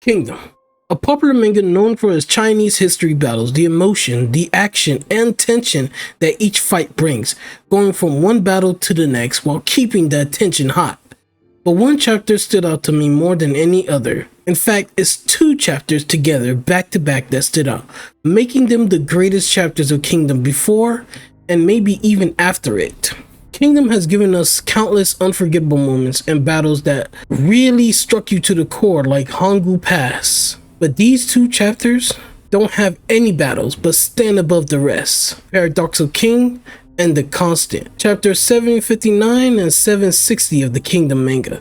Kingdom. A popular manga known for its Chinese history battles, the emotion, the action, and tension that each fight brings, going from one battle to the next while keeping the attention hot. But one chapter stood out to me more than any other. In fact, it's two chapters together back to back that stood out, making them the greatest chapters of Kingdom before and maybe even after it. Kingdom has given us countless unforgettable moments and battles that really struck you to the core, like Hangul Pass. But these two chapters don't have any battles but stand above the rest. Paradox of King and The Constant, chapters 759 and 760 of the Kingdom manga.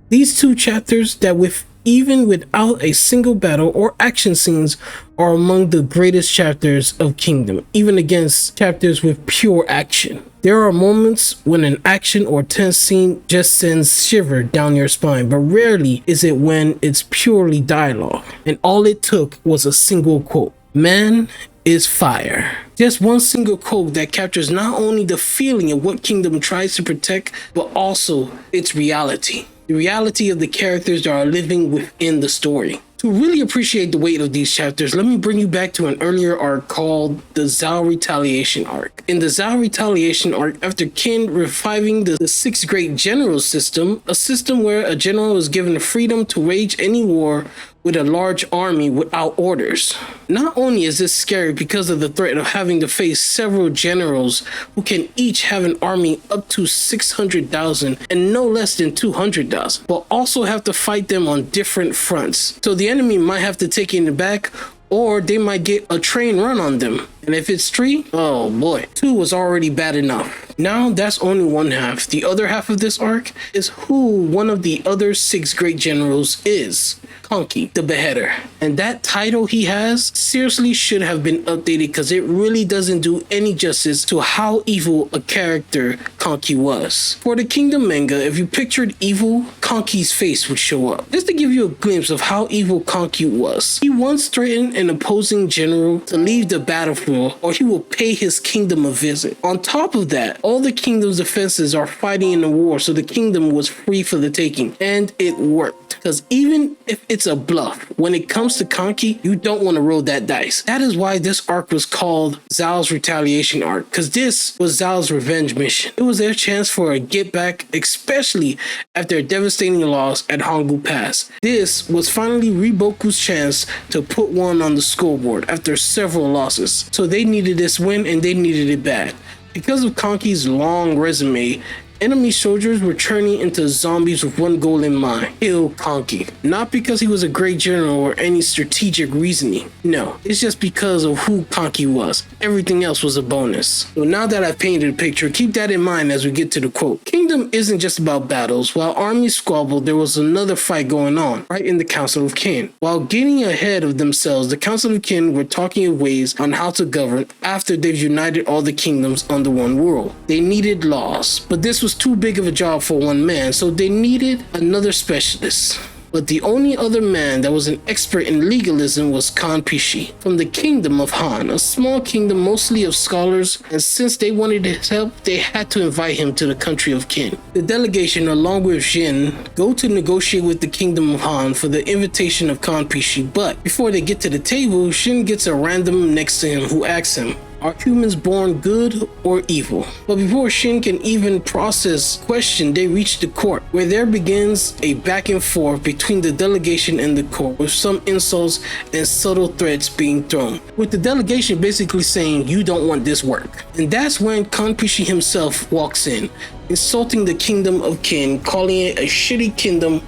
These two chapters that even without a single battle or action scenes are among the greatest chapters of Kingdom, even against chapters with pure action. There are moments when an action or tense scene just sends shiver down your spine, but rarely is it when it's purely dialogue, and all it took was a single quote. Man is fire. Just one single quote that captures not only the feeling of what Kingdom tries to protect, but also its reality. The reality of the characters that are living within the story. To really appreciate the weight of these chapters, let me bring you back to an earlier arc called the Zhao retaliation arc. In the Zhao retaliation arc, after Qin reviving the Six Great Generals system, a system where a general is given the freedom to wage any war with a large army without orders. Not only is this scary because of the threat of having to face several generals who can each have an army up to 600,000 and no less than 200,000, but also have to fight them on different fronts. So the enemy might have to take it in the back, or they might get a train run on them. And if it's 3, oh boy, 2 was already bad enough. Now that's only one half. The other half of this arc is who one of the other 6 great generals is. Conky, the Beheader. And that title he has seriously should have been updated because it really doesn't do any justice to how evil a character Conky was. For the Kingdom manga, if you pictured evil, Conky's face would show up. Just to give you a glimpse of how evil Conky was. He once threatened an opposing general to leave the battlefield or he will pay his kingdom a visit. On top of that, all the kingdom's defenses are fighting in the war, so the kingdom was free for the taking. And it worked. Because even if it's a bluff, when it comes to Conky, you don't want to roll that dice. That is why this arc was called Zhao's retaliation arc, because this was Zhao's revenge mission. It was their chance for a get back, especially after a devastating loss at Hangul Pass. This was finally Riboku's chance to put one on the scoreboard after several losses. So they needed this win and they needed it bad. Because of Conky's long resume, enemy soldiers were turning into zombies with one goal in mind: kill Conky. Not because he was a great general or any strategic reasoning. No, it's just because of who Conky was. Everything else was a bonus. So now that I've painted a picture, keep that in mind as we get to the quote. Kingdom isn't just about battles. While armies squabbled, there was another fight going on, right in the Council of Qin. While getting ahead of themselves, the Council of Qin were talking of ways on how to govern after they've united all the kingdoms under one world. They needed laws, but this was too big of a job for one man, so they needed another specialist. But the only other man that was an expert in legalism was Kan Pishi from the Kingdom of Han, a small kingdom mostly of scholars, and since they wanted his help, they had to invite him to the country of Qin. The delegation, along with Jin, go to negotiate with the Kingdom of Han for the invitation of Kan Pishi, but before they get to the table, Jin gets a random next to him who asks him, "Are humans born good or evil?" But before Shin can even process question, they reach the court, where there begins a back and forth between the delegation and the court, with some insults and subtle threats being thrown, with the delegation basically saying, "You don't want this work." And that's when Kan Pishi himself walks in, insulting the Kingdom of Qin, calling it a shitty kingdom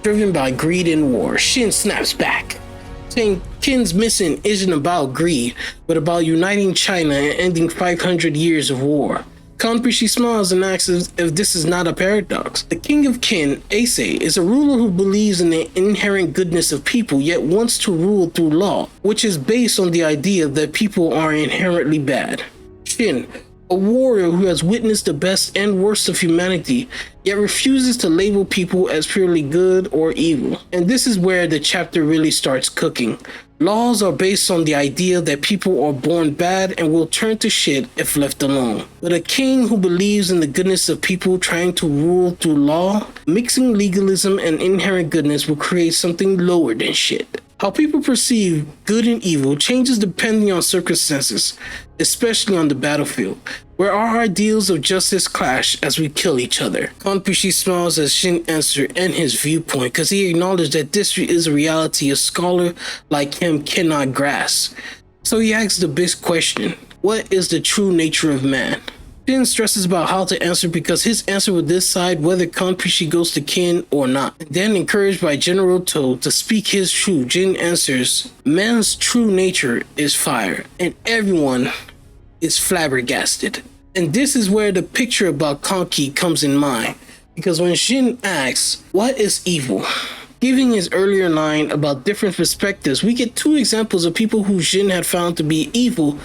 driven by greed and war. Shin snaps back, saying Qin's mission isn't about greed, but about uniting China and ending 500 years of war. Kan Pishi smiles and asks if this is not a paradox. The King of Qin, Ace, is a ruler who believes in the inherent goodness of people, yet wants to rule through law, which is based on the idea that people are inherently bad. Shin, A warrior who has witnessed the best and worst of humanity, yet refuses to label people as purely good or evil. And this is where the chapter really starts cooking. Laws are based on the idea that people are born bad and will turn to shit if left alone. But a king who believes in the goodness of people trying to rule through law, mixing legalism and inherent goodness will create something lower than shit. How people perceive good and evil changes depending on circumstances, especially on the battlefield, where our ideals of justice clash as we kill each other. Kanpishi smiles as Shin answers and his viewpoint, because he acknowledged that this is a reality a scholar like him cannot grasp. So he asks the big question: what is the true nature of man? Shin stresses about how to answer because his answer will decide whether Kanpishi goes to kin or not. Then, encouraged by General To to speak his truth, Jin answers, man's true nature is fire, and everyone is flabbergasted. And this is where the picture about Kanki comes in mind, because when Shin asks, what is evil? Giving his earlier line about different perspectives, we get two examples of people who Jin had found to be evil,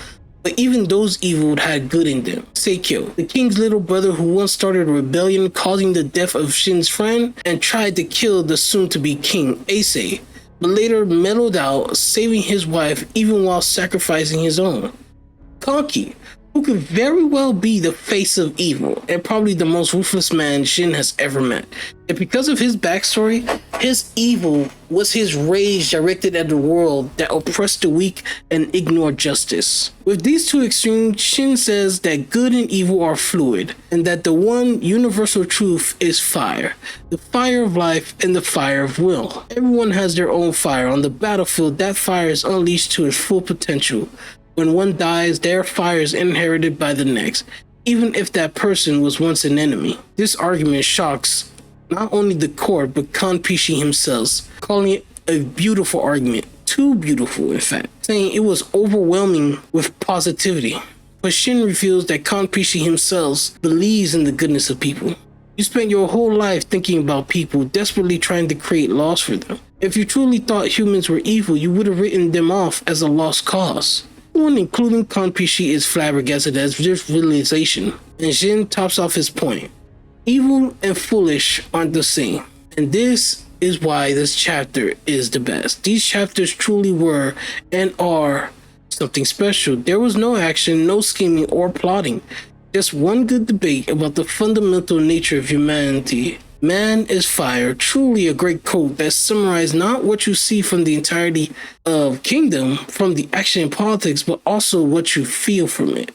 but even those evil had good in them. Seikyo, the king's little brother who once started a rebellion causing the death of Shin's friend and tried to kill the soon-to-be king, Ace, but later mellowed out, saving his wife even while sacrificing his own. Kanki, who could very well be the face of evil and probably the most ruthless man Shin has ever met. And because of his backstory, his evil was his rage directed at the world that oppressed the weak and ignored justice. With these two extremes, Shin says that good and evil are fluid, and that the one universal truth is fire, the fire of life and the fire of will. Everyone has their own fire. On the battlefield, that fire is unleashed to its full potential. When one dies, their fire is inherited by the next, even if that person was once an enemy. This argument shocks not only the court, but Kanpishi himself, calling it a beautiful argument, too beautiful in fact, saying it was overwhelming with positivity. But Shin reveals that Kanpishi himself believes in the goodness of people. You spent your whole life thinking about people, desperately trying to create laws for them. If you truly thought humans were evil, you would have written them off as a lost cause. Everyone, including Kanpishi, is flabbergasted at this realization, and Jin tops off his point. Evil and foolish aren't the same, and this is why this chapter is the best. These chapters truly were and are something special. There was no action, no scheming or plotting, just one good debate about the fundamental nature of humanity. Man is fire, truly a great quote that summarized not what you see from the entirety of Kingdom, from the action and politics, but also what you feel from it.